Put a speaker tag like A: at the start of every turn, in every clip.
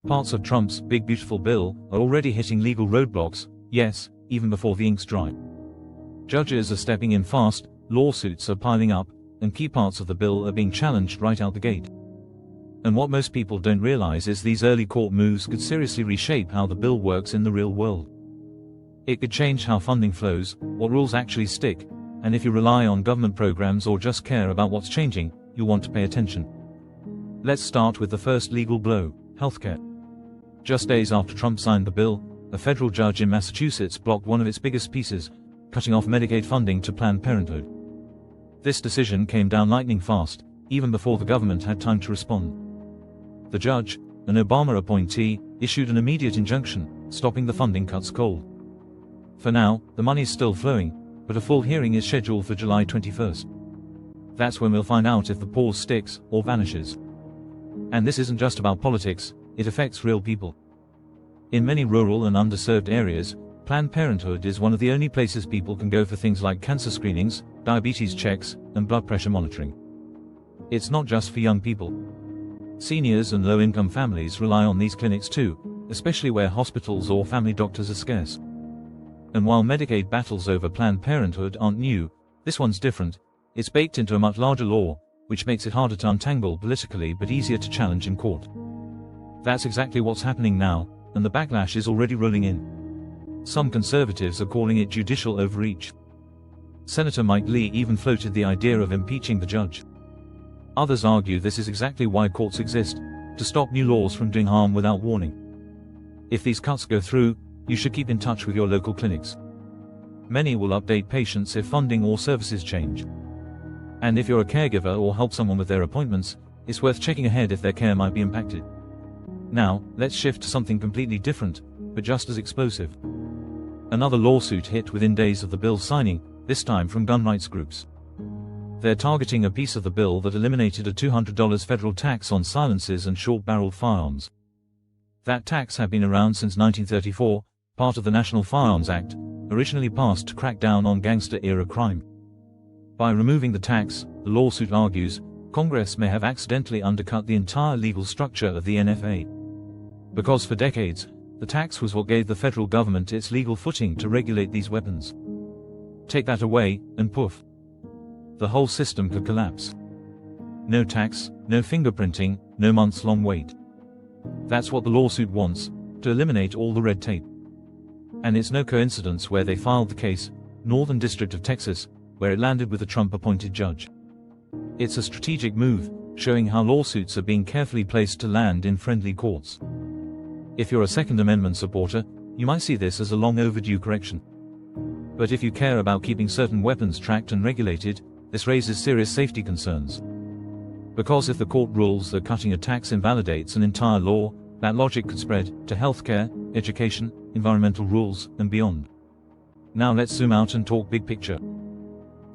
A: Parts of Trump's big beautiful bill are already hitting legal roadblocks, yes, even before the ink's dry. Judges are stepping in fast, lawsuits are piling up, and key parts of the bill are being challenged right out the gate. And what most people don't realize is these early court moves could seriously reshape how the bill works in the real world. It could change how funding flows, what rules actually stick, and if you rely on government programs or just care about what's changing, you'll want to pay attention. Let's start with the first legal blow, healthcare. Just days after Trump signed the bill, a federal judge in Massachusetts blocked one of its biggest pieces, cutting off Medicaid funding to Planned Parenthood. This decision came down lightning fast, even before the government had time to respond. The judge, an Obama appointee, issued an immediate injunction, stopping the funding cuts cold. For now, the money's still flowing, but a full hearing is scheduled for July 21st. That's when we'll find out if the pause sticks or vanishes. And this isn't just about politics, it affects real people. In many rural and underserved areas, Planned Parenthood is one of the only places people can go for things like cancer screenings, diabetes checks, and blood pressure monitoring. It's not just for young people. Seniors and low-income families rely on these clinics too, especially where hospitals or family doctors are scarce. And while Medicaid battles over Planned Parenthood aren't new, this one's different. It's baked into a much larger law, which makes it harder to untangle politically but easier to challenge in court. That's exactly what's happening now, and the backlash is already rolling in. Some conservatives are calling it judicial overreach. Senator Mike Lee even floated the idea of impeaching the judge. Others argue this is exactly why courts exist, to stop new laws from doing harm without warning. If these cuts go through, you should keep in touch with your local clinics. Many will update patients if funding or services change. And if you're a caregiver or help someone with their appointments, it's worth checking ahead if their care might be impacted. Now, let's shift to something completely different, but just as explosive. Another lawsuit hit within days of the bill signing, this time from gun rights groups. They're targeting a piece of the bill that eliminated a $200 federal tax on silencers and short-barreled firearms. That tax had been around since 1934, part of the National Firearms Act, originally passed to crack down on gangster-era crime. By removing the tax, the lawsuit argues, Congress may have accidentally undercut the entire legal structure of the NFA. Because for decades, the tax was what gave the federal government its legal footing to regulate these weapons. Take that away, and poof. The whole system could collapse. No tax, no fingerprinting, no months-long wait. That's what the lawsuit wants, to eliminate all the red tape. And it's no coincidence where they filed the case, Northern District of Texas, where it landed with a Trump-appointed judge. It's a strategic move, showing how lawsuits are being carefully placed to land in friendly courts. If you're a Second Amendment supporter, you might see this as a long overdue correction. But if you care about keeping certain weapons tracked and regulated, this raises serious safety concerns. Because if the court rules that cutting a tax invalidates an entire law, that logic could spread to healthcare, education, environmental rules, and beyond. Now let's zoom out and talk big picture.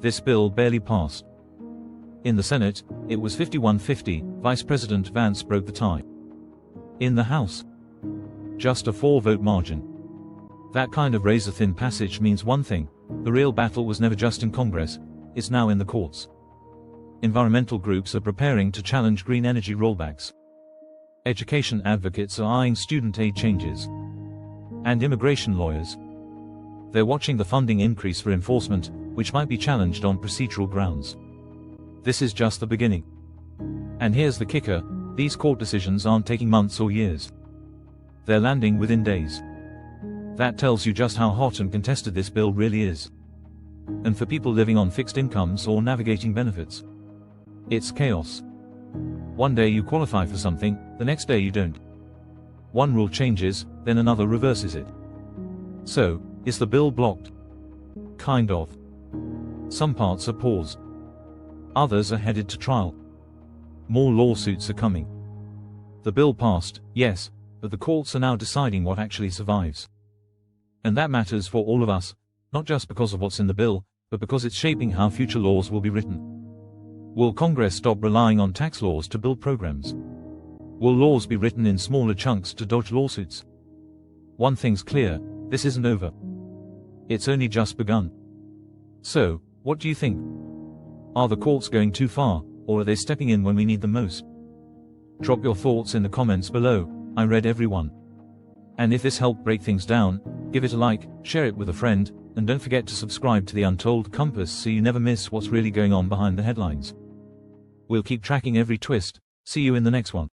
A: This bill barely passed. In the Senate, it was 51-50, Vice President Vance broke the tie. In the House, just a 4-vote margin. That kind of razor-thin passage means one thing: the real battle was never just in Congress, it's now in the courts. Environmental groups are preparing to challenge green energy rollbacks. Education advocates are eyeing student aid changes. And immigration lawyers. They're watching the funding increase for enforcement, which might be challenged on procedural grounds. This is just the beginning. And here's the kicker: these court decisions aren't taking months or years. They're landing within days. That tells you just how hot and contested this bill really is. And for people living on fixed incomes or navigating benefits, it's chaos. One day you qualify for something, the next day you don't. One rule changes, then another reverses it. So, is the bill blocked? Kind of. Some parts are paused. Others are headed to trial. More lawsuits are coming. The bill passed, yes, but the courts are now deciding what actually survives. And that matters for all of us, not just because of what's in the bill, but because it's shaping how future laws will be written. Will Congress stop relying on tax laws to build programs? Will laws be written in smaller chunks to dodge lawsuits? One thing's clear: this isn't over. It's only just begun. So, what do you think? Are the courts going too far, or are they stepping in when we need them most? Drop your thoughts in the comments below. I read every one. And if this helped break things down, give it a like, share it with a friend, and don't forget to subscribe to the Untold Compass so you never miss what's really going on behind the headlines. We'll keep tracking every twist. See you in the next one.